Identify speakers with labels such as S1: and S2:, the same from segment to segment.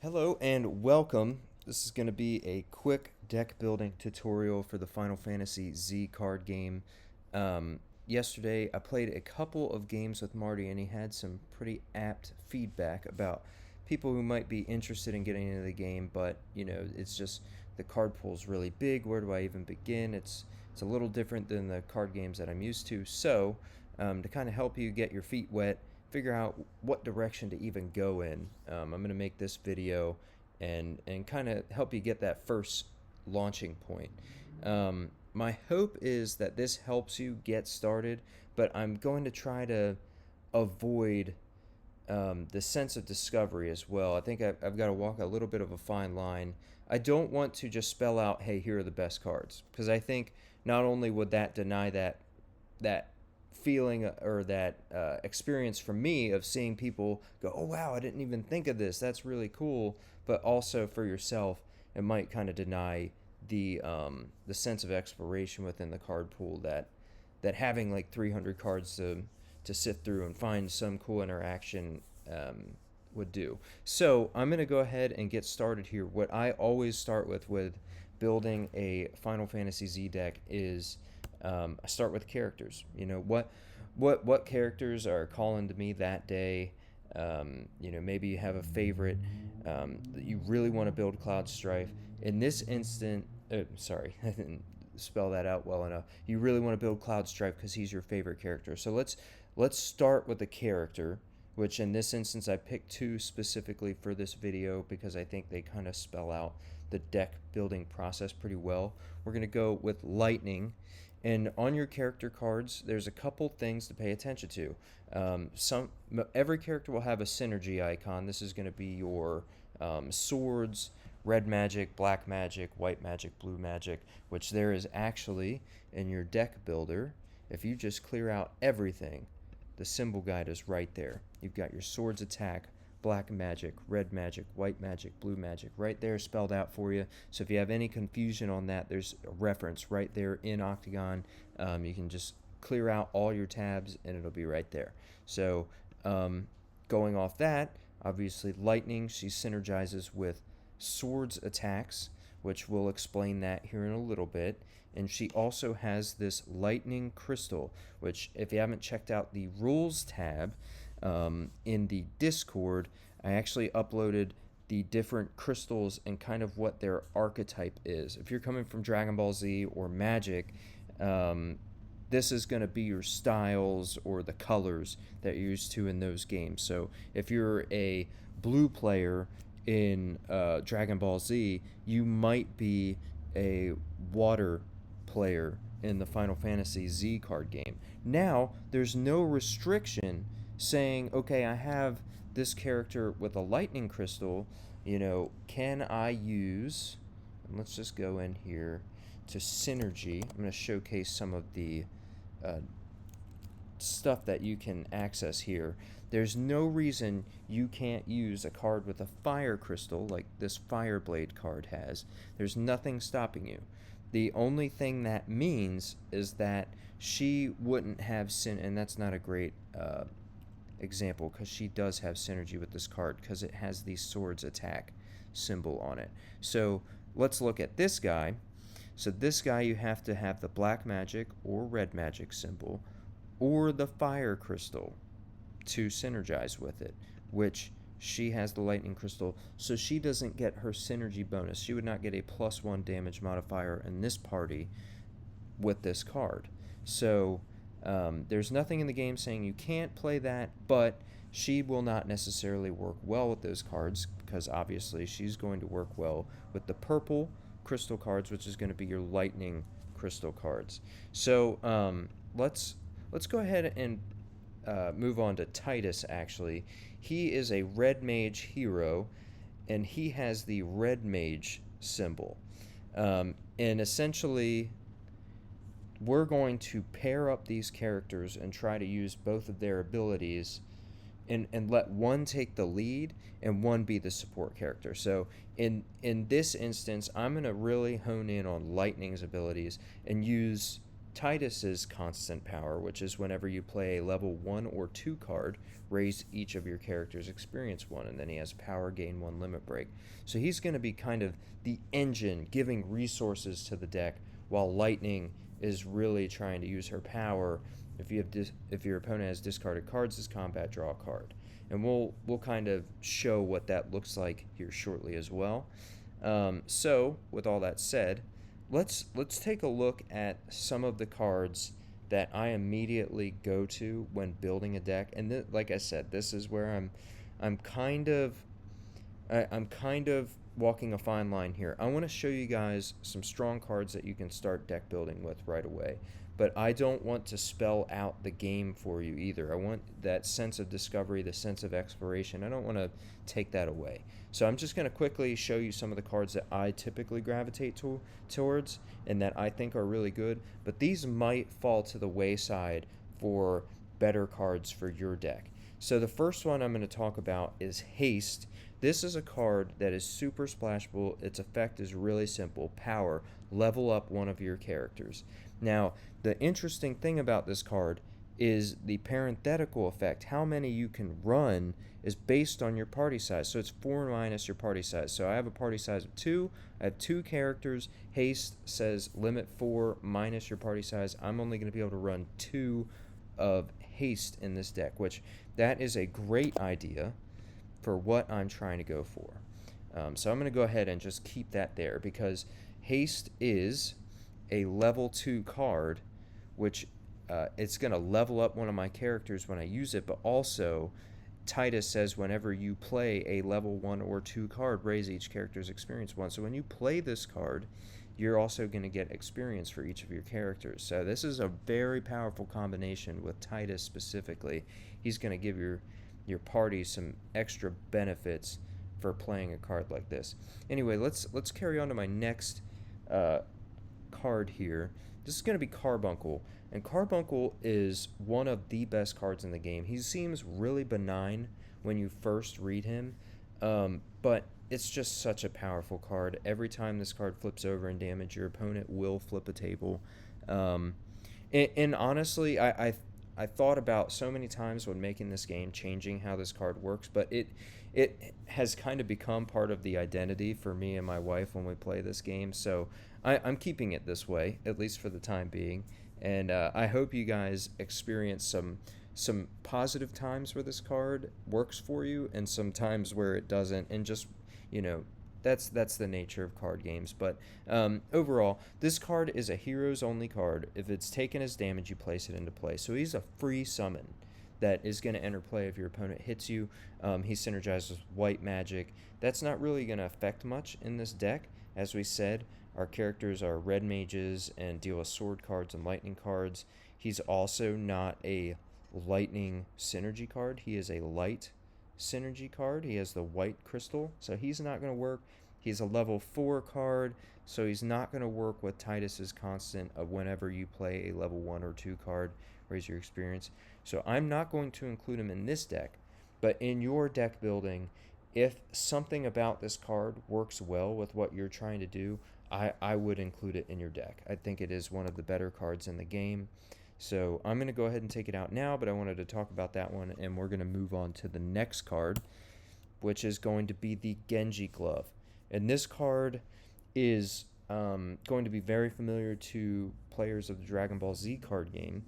S1: Hello and welcome. This is going to be a quick deck building tutorial for the Final Fantasy Z card game. Yesterday I played a couple of games with Marty and he had some pretty apt feedback about people who might be interested in getting into the game, but it's just the card pool is really big. Where do I even begin? It's a little different than the card games that I'm used to. So, to kind of help you get your feet wet, figure out what direction to even go in. I'm going to make this video and kind of help you get that first launching point. My hope is that this helps you get started, but I'm going to try to avoid the sense of discovery as well. I think I've got to walk a little bit of a fine line. I don't want to just spell out, hey, here are the best cards, because I think not only would that deny that feeling or that experience for me of seeing people go, oh wow, I didn't even think of this. That's really cool. But also for yourself, it might kind of deny the sense of exploration within the card pool that having like 300 cards to sift through and find some cool interaction would do. So I'm gonna go ahead and get started here. What I always start with building a Final Fantasy Z deck is I start with characters. What characters are calling to me that day. Maybe you have a favorite that you really want to build Cloud Strife. In this instant, sorry, I didn't spell that out well enough. You really want to build Cloud Strife because he's your favorite character. So let's start with the character, which in this instance I picked two specifically for this video because I think they kind of spell out the deck building process pretty well. We're going to go with Lightning. And on your character cards, there's a couple things to pay attention to. Every character will have a synergy icon. This is going to be your swords, red magic, black magic, white magic, blue magic, which there is actually in your deck builder. If you just clear out everything, the symbol guide is right there. You've got your swords attack, black magic, red magic, white magic, blue magic, right there spelled out for you. So if you have any confusion on that, there's a reference right there in Octagon. You can just clear out all your tabs and it'll be right there. So going off that, obviously Lightning, she synergizes with swords attacks, which we'll explain that here in a little bit. And she also has this lightning crystal, which if you haven't checked out the rules tab, in the Discord, I actually uploaded the different crystals and kind of what their archetype is. If you're coming from Dragon Ball Z or Magic, this is going to be your styles or the colors that you're used to in those games. So if you're a blue player in Dragon Ball Z, you might be a water player in the Final Fantasy Z card game. Now, there's no restriction saying, okay, I have this character with a lightning crystal, can I use, and let's just go in here to synergy. I'm going to showcase some of the stuff that you can access here. There's no reason you can't use a card with a fire crystal like this Fireblade card has. There's nothing stopping you. The only thing that means is that she wouldn't have and that's not a great example because she does have synergy with this card because it has the swords attack symbol on it. So let's look at this guy. So this guy, you have to have the black magic or red magic symbol or the fire crystal to synergize with it, which she has the lightning crystal, so she doesn't get her synergy bonus. She would not get a +1 damage modifier in this party with this card. So there's nothing in the game saying you can't play that, but she will not necessarily work well with those cards because obviously she's going to work well with the purple crystal cards, which is going to be your lightning crystal cards. So let's go ahead and move on to Tidus. Actually, he is a red mage hero, and he has the red mage symbol. And essentially, we're going to pair up these characters and try to use both of their abilities and let one take the lead and one be the support character. So in this instance, I'm going to really hone in on Lightning's abilities and use Titus's constant power, which is whenever you play a level 1 or 2 card, raise each of your characters' experience 1, and then he has power gain 1 limit break. So he's going to be kind of the engine giving resources to the deck, while Lightning is really trying to use her power. If your opponent has discarded cards this combat, draw a card. And we'll kind of show what that looks like here shortly as well. So with all that said, let's take a look at some of the cards that I immediately go to when building a deck. And like I said, this is where I'm kind of I'm kind of walking a fine line here. I want to show you guys some strong cards that you can start deck building with right away. But I don't want to spell out the game for you either. I want that sense of discovery, the sense of exploration. I don't want to take that away. So I'm just going to quickly show you some of the cards that I typically gravitate towards and that I think are really good. But these might fall to the wayside for better cards for your deck. So the first one I'm going to talk about is Haste. This is a card that is super splashable. Its effect is really simple. Power. Level up one of your characters. Now, the interesting thing about this card is the parenthetical effect. How many you can run is based on your party size. So it's 4 minus your party size. So I have a party size of 2. I have 2 characters. Haste says limit 4 minus your party size. I'm only going to be able to run 2 of Haste in this deck, which that is a great idea for what I'm trying to go for. So I'm going to go ahead and just keep that there because Haste is a level 2 card, which it's going to level up one of my characters when I use it, but also Titus says whenever you play a level 1 or 2 card, raise each character's experience 1. So when you play this card, you're also going to get experience for each of your characters. So this is a very powerful combination with Titus specifically. He's going to give your party some extra benefits for playing a card like this. Anyway, let's carry on to my next card here. This is going to be Carbuncle, and Carbuncle is one of the best cards in the game. He seems really benign when you first read him, but it's just such a powerful card. Every time this card flips over and damage, your opponent will flip a table. And honestly, I thought about so many times when making this game changing how this card works, but it has kind of become part of the identity for me and my wife when we play this game. So I'm keeping it this way, at least for the time being. And I hope you guys experience some positive times where this card works for you and some times where it doesn't. And just, that's the nature of card games. But overall, this card is a heroes only card. If it's taken as damage, you place it into play. So he's a free summon that is going to enter play if your opponent hits you. He synergizes with white magic. That's not really going to affect much in this deck. As we said, our characters are red mages and deal with sword cards and lightning cards. He's also not a lightning synergy card. He is a light synergy card. He has the white crystal, so he's not going to work. He's a level 4 card, so he's not going to work with Titus's constant of whenever you play a level 1 or 2 card, raise your experience. So I'm not going to include him in this deck, but in your deck building, if something about this card works well with what you're trying to do, I would include it in your deck. I think it is one of the better cards in the game. So I'm going to go ahead and take it out now, but I wanted to talk about that one, and we're going to move on to the next card, which is going to be the Genji Glove. And this card is going to be very familiar to players of the Dragon Ball Z card game.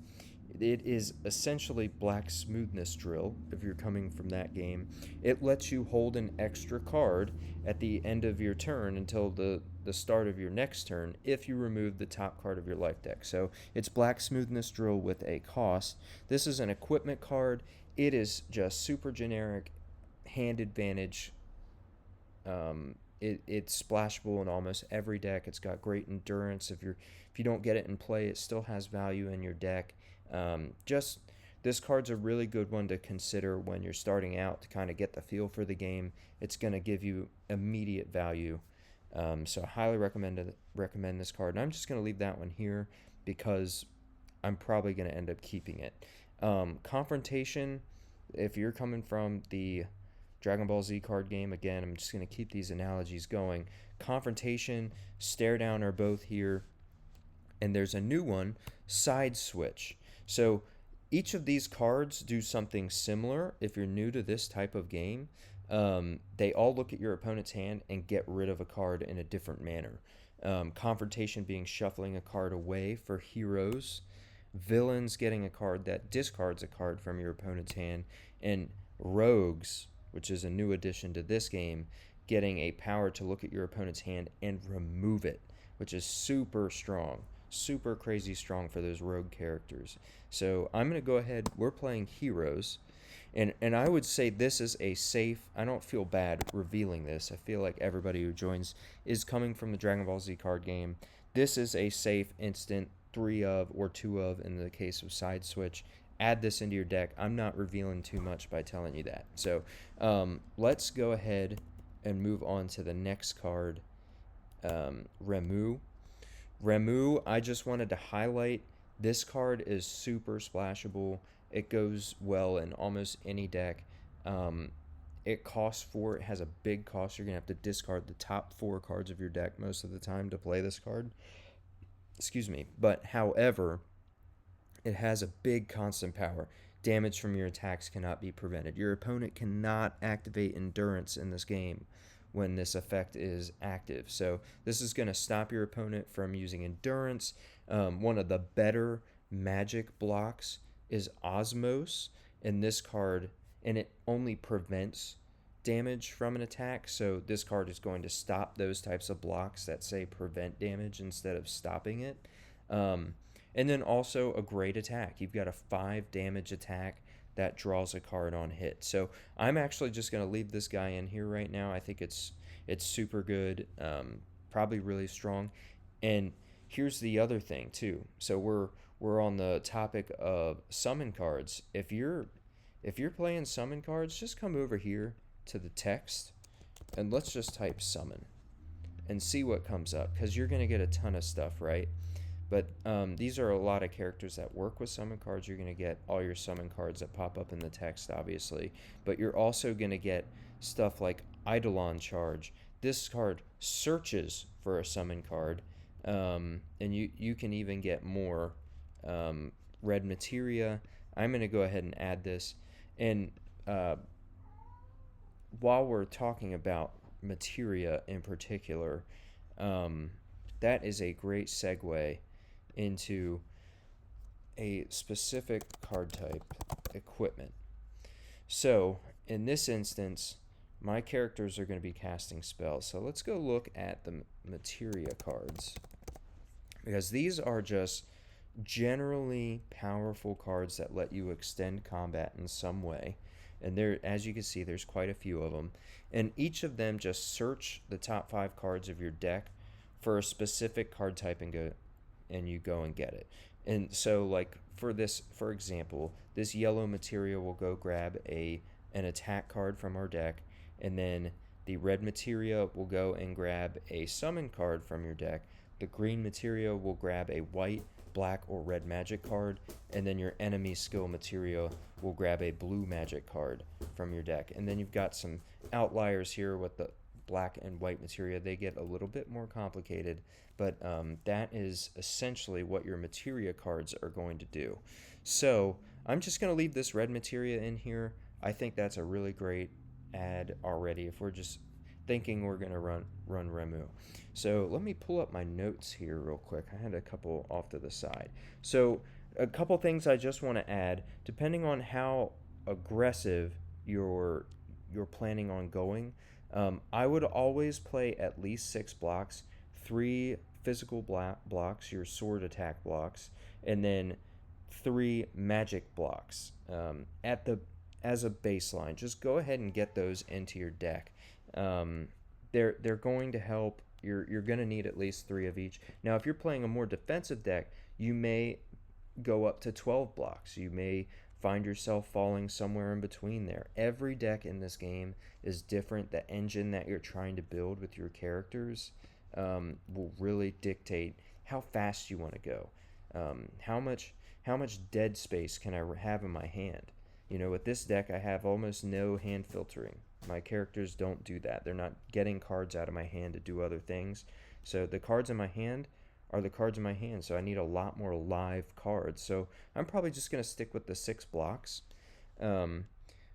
S1: It is essentially Black Smoothness Drill, if you're coming from that game. It lets you hold an extra card at the end of your turn until the start of your next turn if you remove the top card of your life deck. So it's Black Smoothness Drill with a cost. This is an equipment card. It is just super generic, hand advantage. It's splashable in almost every deck. It's got great endurance. If you don't get it in play, it still has value in your deck. This card's a really good one to consider when you're starting out to kind of get the feel for the game. It's going to give you immediate value. So I highly recommend this card. And I'm just going to leave that one here because I'm probably going to end up keeping it. Confrontation, if you're coming from the Dragon Ball Z card game, again, I'm just going to keep these analogies going. Confrontation, Stare Down are both here. And there's a new one, Side Switch. So each of these cards do something similar. If you're new to this type of game, they all look at your opponent's hand and get rid of a card in a different manner. Confrontation being shuffling a card away for heroes, villains getting a card that discards a card from your opponent's hand, and rogues, which is a new addition to this game, getting a power to look at your opponent's hand and remove it, which is super strong, super crazy strong for those rogue characters. So I'm going to go ahead, we're playing heroes, and I would say this is a safe, I don't feel bad revealing this. I feel like everybody who joins is coming from the Dragon Ball Z card game. This is a safe instant 3 of or 2 of in the case of Side Switch. Add this into your deck. I'm not revealing too much by telling you that. So let's go ahead and move on to the next card, Remu. Remu, I just wanted to highlight, this card is super splashable. It goes well in almost any deck. It costs 4. It has a big cost. You're going to have to discard the top 4 cards of your deck most of the time to play this card. Excuse me. But, however, it has a big constant power. Damage from your attacks cannot be prevented. Your opponent cannot activate Endurance in this game when this effect is active. So this is going to stop your opponent from using Endurance. One of the better magic blocks is Osmos in this card, and it only prevents damage from an attack. So this card is going to stop those types of blocks that say prevent damage instead of stopping it. And then also a great attack. You've got a 5 damage attack that draws a card on hit. So I'm actually just going to leave this guy in here right now. I think it's super good, probably really strong. And here's the other thing too. So we're on the topic of summon cards. If you're playing summon cards, just come over here to the text and let's just type summon and see what comes up, because you're going to get a ton of stuff, right? But these are a lot of characters that work with summon cards. You're going to get all your summon cards that pop up in the text, obviously. But you're also going to get stuff like Eidolon Charge. This card searches for a summon card. And you can even get more. Red Materia. I'm going to go ahead and add this. And while we're talking about Materia in particular, that is a great segue into a specific card type, equipment. So in this instance, my characters are going to be casting spells. So let's go look at the Materia cards, because these are just generally powerful cards that let you extend combat in some way. And there, as you can see, there's quite a few of them. And each of them just search the top 5 cards of your deck for a specific card type and you go and get it. And so, like for example, this yellow Materia will go grab an attack card from our deck, and then the red Materia will go and grab a summon card from your deck. The green Materia will grab a white, black, or red magic card, and then your enemy skill Materia will grab a blue magic card from your deck. And then you've got some outliers here with the black and white Materia. They get a little bit more complicated, but that is essentially what your Materia cards are going to do. So I'm just going to leave this red Materia in here. I think that's a really great add already if we're just thinking we're going to run Remu. So let me pull up my notes here real quick. I had a couple off to the side. So a couple things I just want to add, depending on how aggressive you're planning on going, I would always play at least 6 blocks, 3 physical blocks, your sword attack blocks, and then 3 magic blocks as a baseline. Just go ahead and get those into your deck. They're going to help. You're going to need at least 3 of each. Now, if you're playing a more defensive deck, you may go up to 12 blocks. You may find yourself falling somewhere in between there. Every deck in this game is different. The engine that you're trying to build with your characters will really dictate how fast you want to go. How much dead space can I have in my hand? You know, with this deck, I have almost no hand filtering. My characters don't do that. They're not getting cards out of my hand to do other things. So the cards in my hand are the cards in my hand, so I need a lot more live cards. So I'm probably just going to stick with the 6 blocks. Um,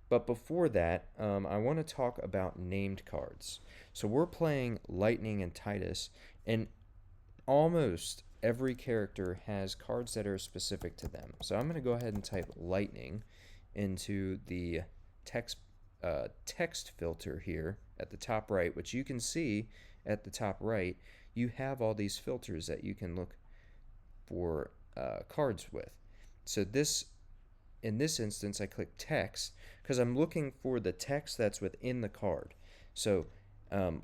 S1: but before that, I want to talk about named cards. So we're playing Lightning and Titus, and almost every character has cards that are specific to them. So I'm going to go ahead and type Lightning into the text text filter here at the top right, which you can see at the top right. You have all these filters that you can look for cards with. So in this instance, I click text because I'm looking for the text that's within the card. So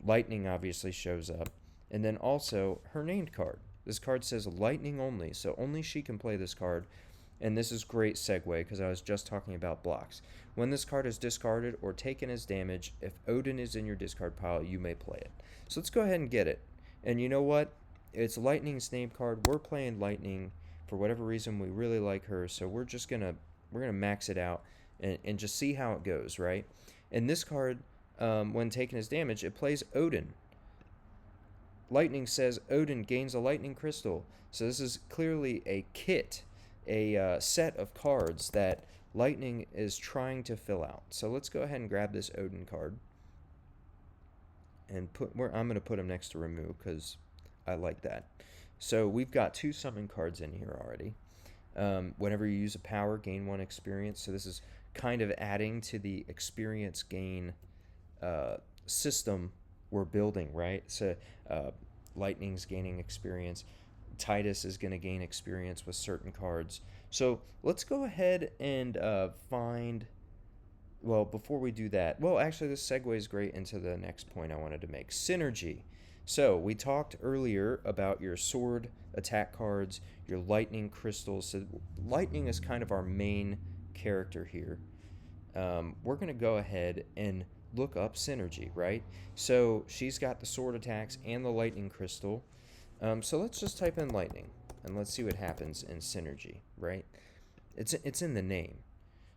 S1: Lightning obviously shows up, and then also her named card. This card says Lightning only, so only she can play this card. And this is great segue because I was just talking about blocks. When this card is discarded or taken as damage, if Odin is in your discard pile, you may play it. So let's go ahead and get it. And you know what? It's Lightning's name card. We're playing Lightning for whatever reason. We really like her, so we're gonna max it out and just see how it goes, right? And this card, when taken as damage, it plays Odin. Lightning says Odin gains a lightning crystal. So this is clearly a kit, a set of cards that Lightning is trying to fill out. So let's go ahead and grab this Odin card and I'm going to put him next to remove because I like that. So we've got 2 summon cards in here already. Whenever you use a power, gain 1 experience. So this is kind of adding to the experience gain system we're building, right? So Lightning's gaining experience. Titus is going to gain experience with certain cards. So let's go ahead and find... Well, before we do that... Well, actually, this segues great into the next point I wanted to make. Synergy. So we talked earlier about your sword attack cards, your lightning crystals. So Lightning is kind of our main character here. We're going to go ahead and look up synergy, right? So she's got the sword attacks and the lightning crystal. So let's just type in lightning and let's see what happens in synergy, right? It's in the name.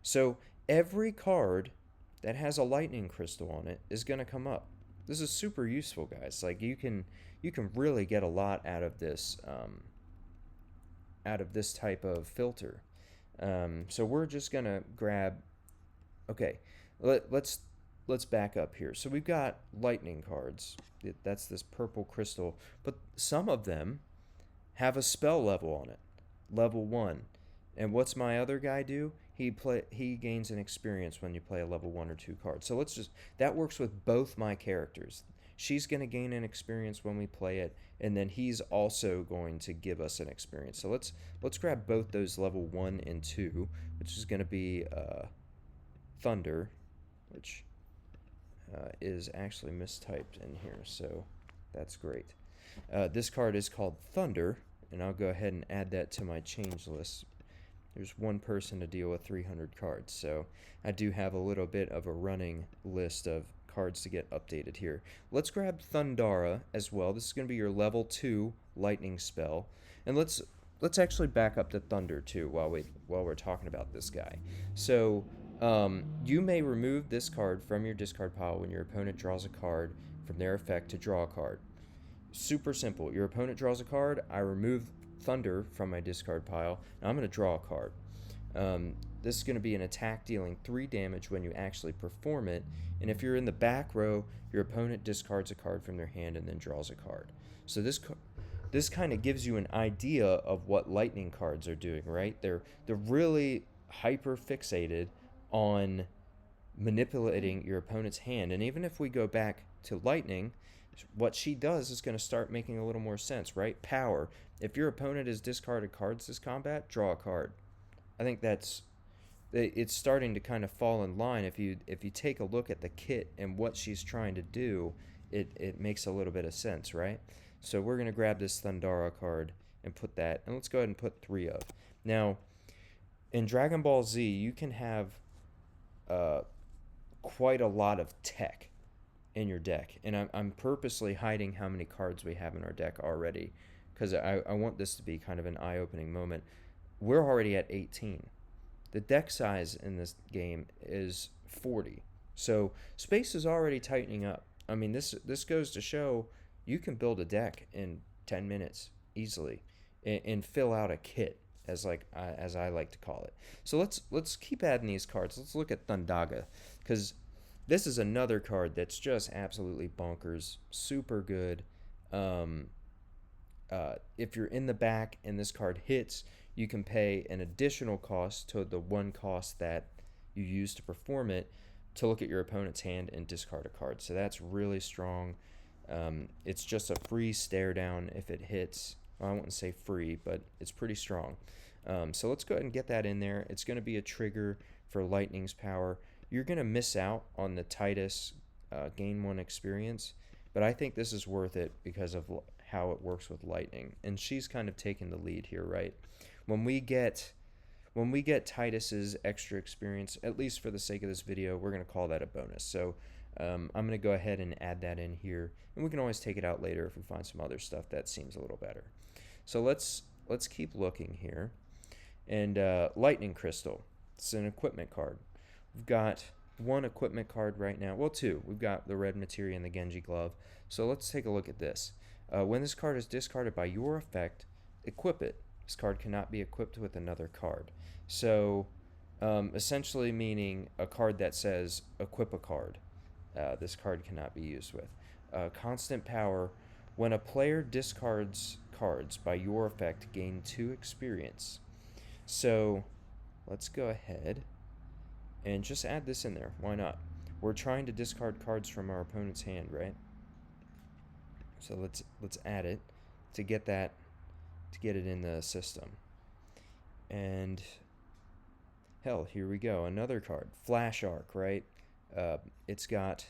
S1: So every card that has a lightning crystal on it is going to come up. This is super useful, guys. Like you can really get a lot out of this type of filter. So we're just going to grab... Okay, let's back up here. So we've got lightning cards. That's this purple crystal. But some of them have a spell level on it. Level 1. And what's my other guy do? He gains an experience when you play a level 1 or 2 card. So that works with both my characters. She's going to gain an experience when we play it, and then he's also going to give us an experience. So let's grab both those level 1 and 2, which is going to be Thunder, which is actually mistyped in here, so that's great. This card is called Thunder, and I'll go ahead and add that to my change list. There's one person to deal with 300 cards, so I do have a little bit of a running list of cards to get updated here. Let's grab Thundara as well. This is going to be your level 2 lightning spell, and let's actually back up to Thunder too while we're talking about this guy. So you may remove this card from your discard pile when your opponent draws a card from their effect to draw a card. Super simple. Your opponent draws a card, I remove Thunder from my discard pile, and I'm going to draw a card. This is going to be an attack dealing 3 damage when you actually perform it, and if you're in the back row, your opponent discards a card from their hand and then draws a card. So this kind of gives you an idea of what lightning cards are doing, right? They're really hyper fixated on manipulating your opponent's hand, and even if we go back to lightning, what she does is going to start making a little more sense, right? Power. If your opponent has discarded cards this combat, draw a card. I think it's starting to kind of fall in line. If you take a look at the kit and what she's trying to do, it makes a little bit of sense, right? So we're going to grab this Thundara card and put that, and let's go ahead and put 3 of. Now, in Dragon Ball Z, you can have quite a lot of tech in your deck, and I'm purposely hiding how many cards we have in our deck already, because I want this to be kind of an eye-opening moment. We're already at 18. The deck size in this game is 40, so space is already tightening up. I mean, this goes to show you can build a deck in 10 minutes easily and fill out a kit, as I like to call it. So let's keep adding these cards. Let's look at Thundaga, because this is another card that's just absolutely bonkers, super good. Um, if you're in the back and this card hits, you can pay an additional cost to the one cost that you use to perform it to look at your opponent's hand and discard a card. So that's really strong. It's just a free stare down if it hits. Well, I wouldn't say free, but it's pretty strong. So let's go ahead and get that in there. It's going to be a trigger for Lightning's power. You're going to miss out on the Tidus gain 1 experience, but I think this is worth it because of how it works with Lightning. And she's kind of taking the lead here, right? When we get Tidus's extra experience, at least for the sake of this video, we're going to call that a bonus. So I'm going to go ahead and add that in here, and we can always take it out later if we find some other stuff that seems a little better. So let's keep looking here. And Lightning Crystal, it's an equipment card. We've got one equipment card right now. Well, two. We've got the Red Materia and the Genji Glove. So let's take a look at this. When this card is discarded by your effect, equip it. This card cannot be equipped with another card. So essentially meaning a card that says equip a card. This card cannot be used with. Constant power. When a player discards cards by your effect, gain 2 experience. So let's go ahead and just add this in there. Why not? We're trying to discard cards from our opponent's hand, right? So let's add it to get it in the system. And hell, here we go. Another card, Flash Arc, right? It's got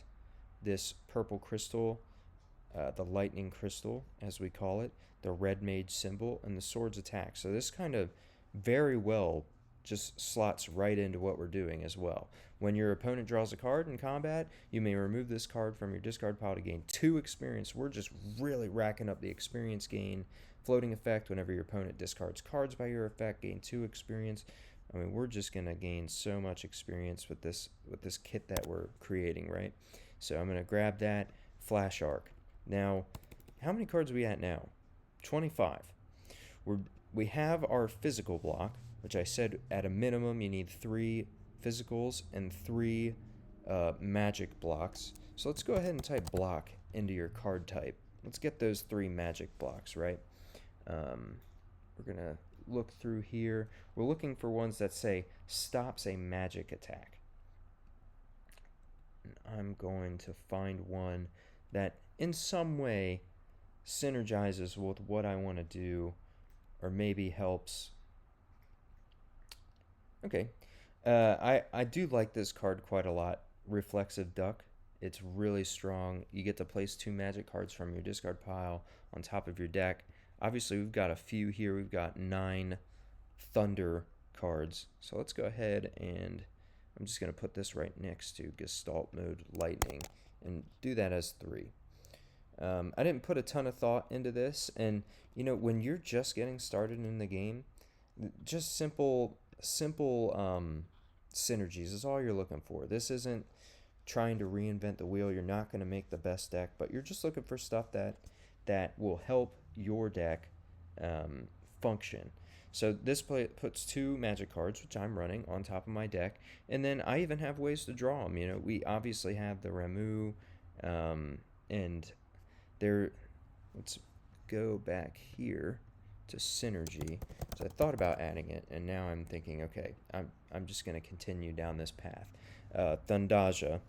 S1: this purple crystal, the lightning crystal, as we call it, the red mage symbol, and the sword's attack. So this kind of very well just slots right into what we're doing as well. When your opponent draws a card in combat, you may remove this card from your discard pile to gain 2 experience. We're just really racking up the experience gain. Floating effect, whenever your opponent discards cards by your effect, gain 2 experience. I mean, we're just going to gain so much experience with this kit that we're creating, right? So I'm going to grab that Flash Arc. Now, how many cards are we at now? 25. We have our physical block, which I said at a minimum you need 3 physicals and 3 magic blocks. So let's go ahead and type block into your card type. Let's get those 3 magic blocks, right? We're going to look through here. We're looking for ones that say stops a magic attack. And I'm going to find one that in some way synergizes with what I want to do, or maybe helps. Okay. I do like this card quite a lot. Reflexive Duck. It's really strong. You get to place 2 magic cards from your discard pile on top of your deck. Obviously, we've got a few here. We've got 9 Thunder cards. So let's go ahead and I'm just going to put this right next to Gestalt Mode Lightning and do that as 3. I didn't put a ton of thought into this. And, you know, when you're just getting started in the game, just simple synergies is all you're looking for. This isn't trying to reinvent the wheel. You're not going to make the best deck, but you're just looking for stuff that will help your deck function. So this puts 2 magic cards, which I'm running, on top of my deck, and then I even have ways to draw them. You know, we obviously have the Ramuh, and there. Let's go back here to synergy. So I thought about adding it, and now I'm thinking, okay, I'm just going to continue down this path. Thundaga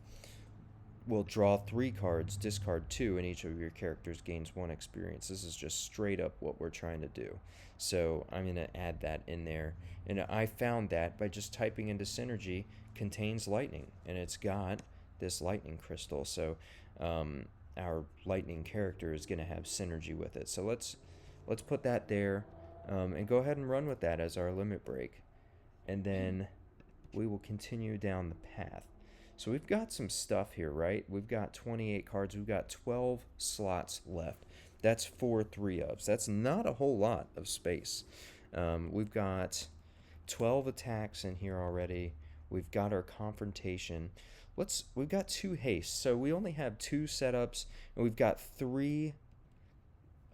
S1: will draw 3 cards, discard 2, and each of your characters gains 1 experience. This is just straight up what we're trying to do. So I'm going to add that in there. And I found that by just typing into synergy, contains lightning, and it's got this lightning crystal. So our lightning character is going to have synergy with it. So let's put that there, and go ahead and run with that as our limit break. And then we will continue down the path. So we've got some stuff here, right? We've got 28 cards. We've got 12 slots left. That's 4 3-ofs. That's not a whole lot of space. We've got 12 attacks in here already. We've got our confrontation. We've got 2 haste. So we only have 2 setups, and we've got 3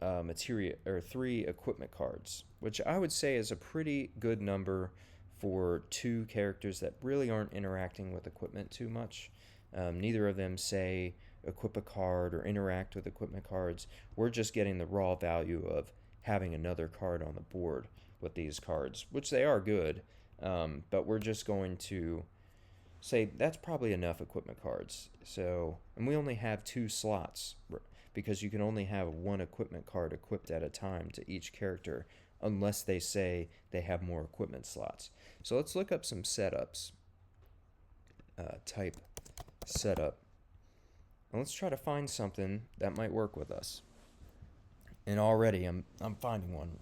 S1: materia or 3 equipment cards, which I would say is a pretty good number for 2 characters that really aren't interacting with equipment too much. Neither of them say equip a card or interact with equipment cards. We're just getting the raw value of having another card on the board with these cards, which they are good, but we're just going to say that's probably enough equipment cards. So, and we only have 2 slots because you can only have 1 equipment card equipped at a time to each character unless they say they have more equipment slots. So let's look up some setups. Type setup. And let's try to find something that might work with us. And already I'm finding one.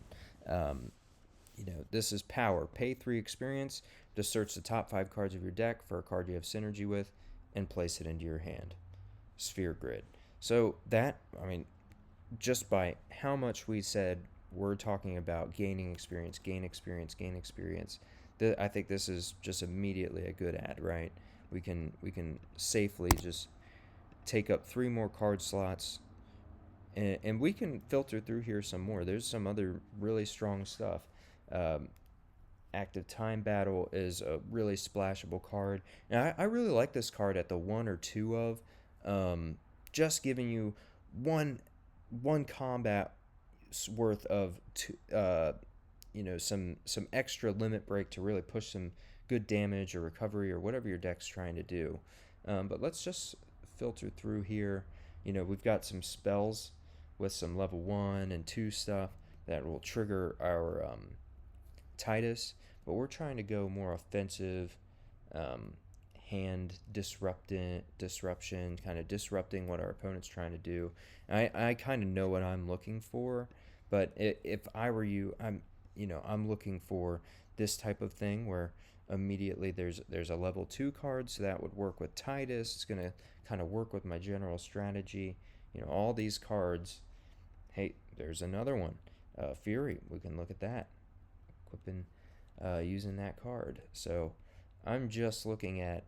S1: This is power. Pay 3 experience to search the top 5 cards of your deck for a card you have synergy with and place it into your hand. Sphere grid. So that, just by how much we said we're talking about gaining experience, gain experience, gain experience, I think this is just immediately a good ad, right? We can safely just take up 3 more card slots, and we can filter through here some more. There's some other really strong stuff. Active Time Battle is a really splashable card. And I really like this card at the 1 or 2 of, just giving you one combat worth of some extra limit break to really push some good damage or recovery or whatever your deck's trying to do. But let's just filter through here. We've got some spells with some level 1 and 2 stuff that will trigger our Titus, but we're trying to go more offensive, hand disruption, kind of disrupting what our opponent's trying to do. I kind of know what I'm looking for, but if I were you, I'm looking for this type of thing where immediately there's a level 2 card, so that would work with Titus. It's gonna kind of work with my general strategy. All these cards. Hey, there's another one, Fury. We can look at that. Equipping, using that card. So I'm just looking at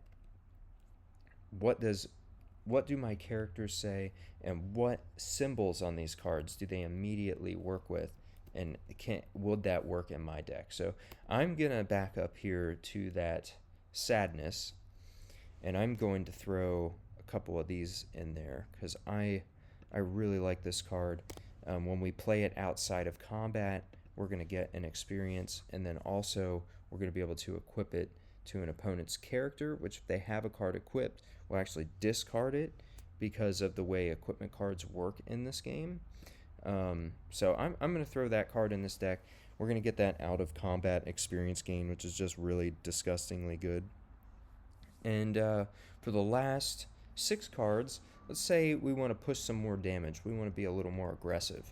S1: what do my characters say, and what symbols on these cards do they immediately work with, and would that work in my deck? So I'm gonna back up here to that sadness, and I'm going to throw a couple of these in there because I really like this card. When we play it outside of combat, we're going to get an experience, and then also we're going to be able to equip it to an opponent's character, which if they have a card equipped, will actually discard it because of the way equipment cards work in this game. So I'm going to throw that card in this deck. We're going to get that out of combat experience gain, which is just really disgustingly good. And for the last 6 cards, let's say we want to push some more damage. We want to be a little more aggressive.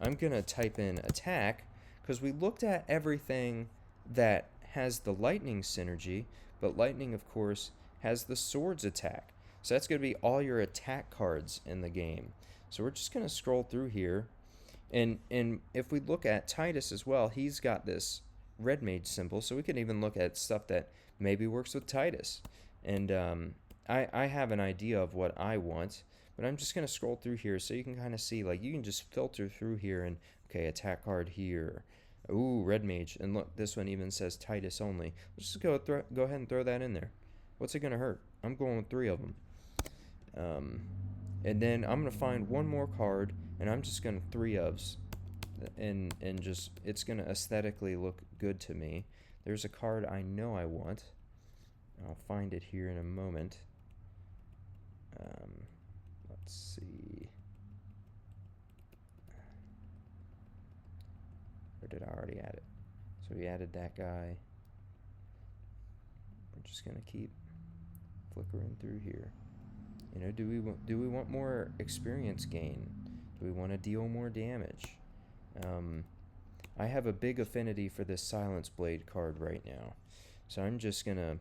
S1: I'm going to type in attack because we looked at everything that has the lightning synergy, but lightning, of course, has the swords attack. So that's going to be all your attack cards in the game. So we're just going to scroll through here. And if we look at Titus as well, he's got this red mage symbol, so we can even look at stuff that maybe works with Titus. And I have an idea of what I want, but I'm just going to scroll through here so you can kind of see, like, you can just filter through here and, okay, attack card here. Ooh, red mage. And look, this one even says Titus only. Let's just go ahead and throw that in there. What's it going to hurt? I'm going with 3 of them. And then I'm going to find one more card, and I'm just going to 3-ofs. And just, it's going to aesthetically look good to me. There's a card I know I want. I'll find it here in a moment. Let's see. Or did I already add it? So we added that guy. We're just gonna keep flickering through here. Do we want more experience gain? Do we want to deal more damage? I have a big affinity for this Silence Blade card right now, so I'm just gonna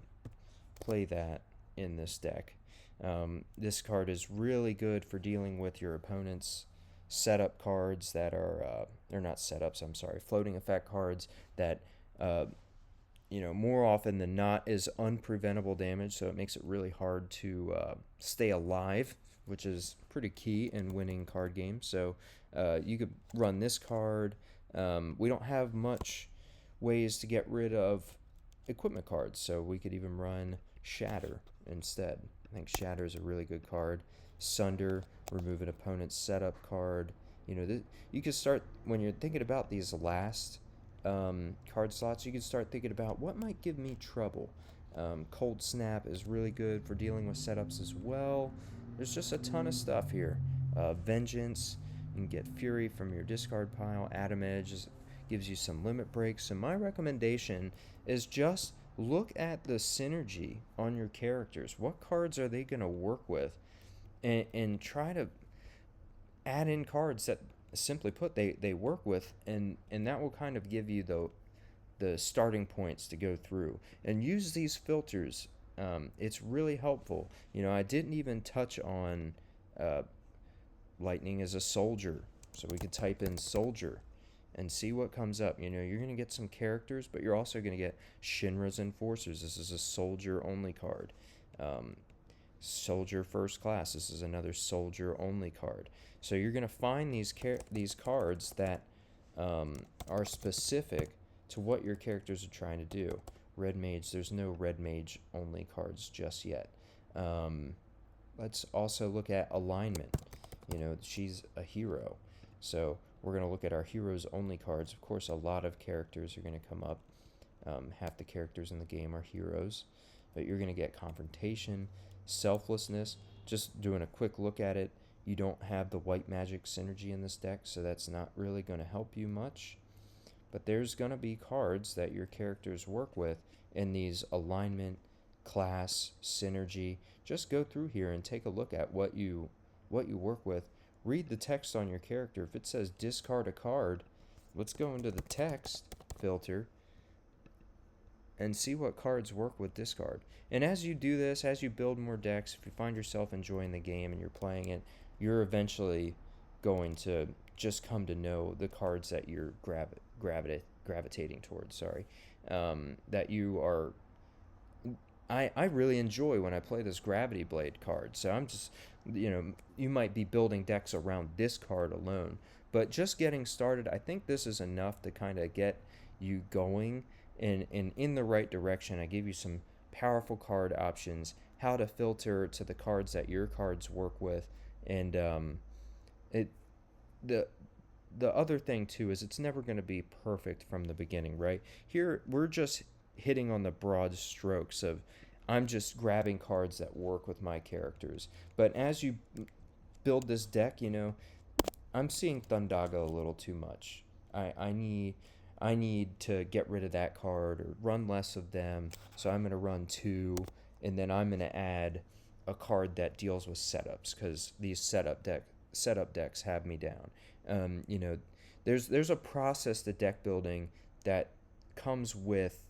S1: play that in this deck. This card is really good for dealing with your opponent's setup cards that are they're not setups, I'm sorry, floating effect cards that more often than not is unpreventable damage, so it makes it really hard to stay alive which is pretty key in winning card games. So you could run this card. We don't have much ways to get rid of equipment cards, so we could even run Shatter instead. I think Shatter is a really good card. Sunder, remove an opponent's setup card. You can start, when you're thinking about these last card slots, you can start thinking about what might give me trouble. Cold Snap is really good for dealing with setups as well. There's just a ton of stuff here. Vengeance, you can get Fury from your discard pile. Atom Edge gives you some limit breaks. So my recommendation is just look at the synergy on your characters. What cards are they going to work with? And try to add in cards that, simply put, they work with, and that will kind of give you the starting points to go through. And use these filters. It's really helpful. I didn't even touch on Lightning as a soldier, so we could type in soldier and see what comes up. You're going to get some characters, but you're also going to get Shinra's Enforcers. This is a soldier only card. Soldier First Class. This is another soldier only card. So you're going to find these cards that are specific to what your characters are trying to do. Red Mage, there's no Red Mage only cards just yet. Let's also look at alignment. She's a hero. So we're going to look at our heroes only cards. Of course, a lot of characters are going to come up. Half the characters in the game are heroes. But you're going to get Confrontation, Selflessness. Just doing a quick look at it, you don't have the white magic synergy in this deck, so that's not really going to help you much. But there's going to be cards that your characters work with in these alignment, class, synergy. Just go through here and take a look at what you work with. Read the text on your character. If it says discard a card, let's go into the text filter and see what cards work with discard. And as you do this, as you build more decks, if you find yourself enjoying the game and you're playing it, you're eventually going to just come to know the cards that you're gravitating towards. That you are. I really enjoy when I play this Gravity Blade card. So I'm just, you might be building decks around this card alone, but just getting started, I think this is enough to kind of get you going in the right direction. I gave you some powerful card options, how to filter to the cards that your cards work with, and the other thing too is it's never going to be perfect from the beginning, right? Here we're just hitting on the broad strokes of I'm just grabbing cards that work with my characters. But as you build this deck, I'm seeing Thundaga a little too much. I need to get rid of that card or run less of them. So I'm going to run 2, and then I'm going to add a card that deals with setups, because these setup decks have me down. There's a process to deck building that comes with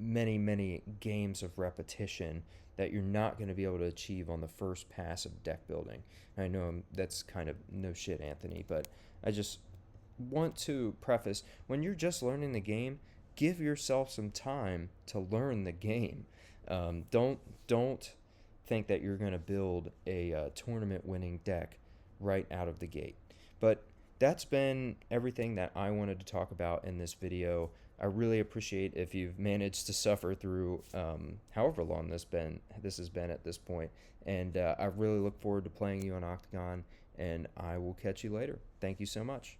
S1: many games of repetition that you're not going to be able to achieve on the first pass of deck building. I know that's kind of no shit, Anthony, but I just want to preface, when you're just learning the game, give yourself some time to learn the game. Don't think that you're going to build a tournament winning deck right out of the gate. But that's been everything that I wanted to talk about in this video. I really appreciate if you've managed to suffer through however long this has been at this point. And I really look forward to playing you on Octagon, and I will catch you later. Thank you so much.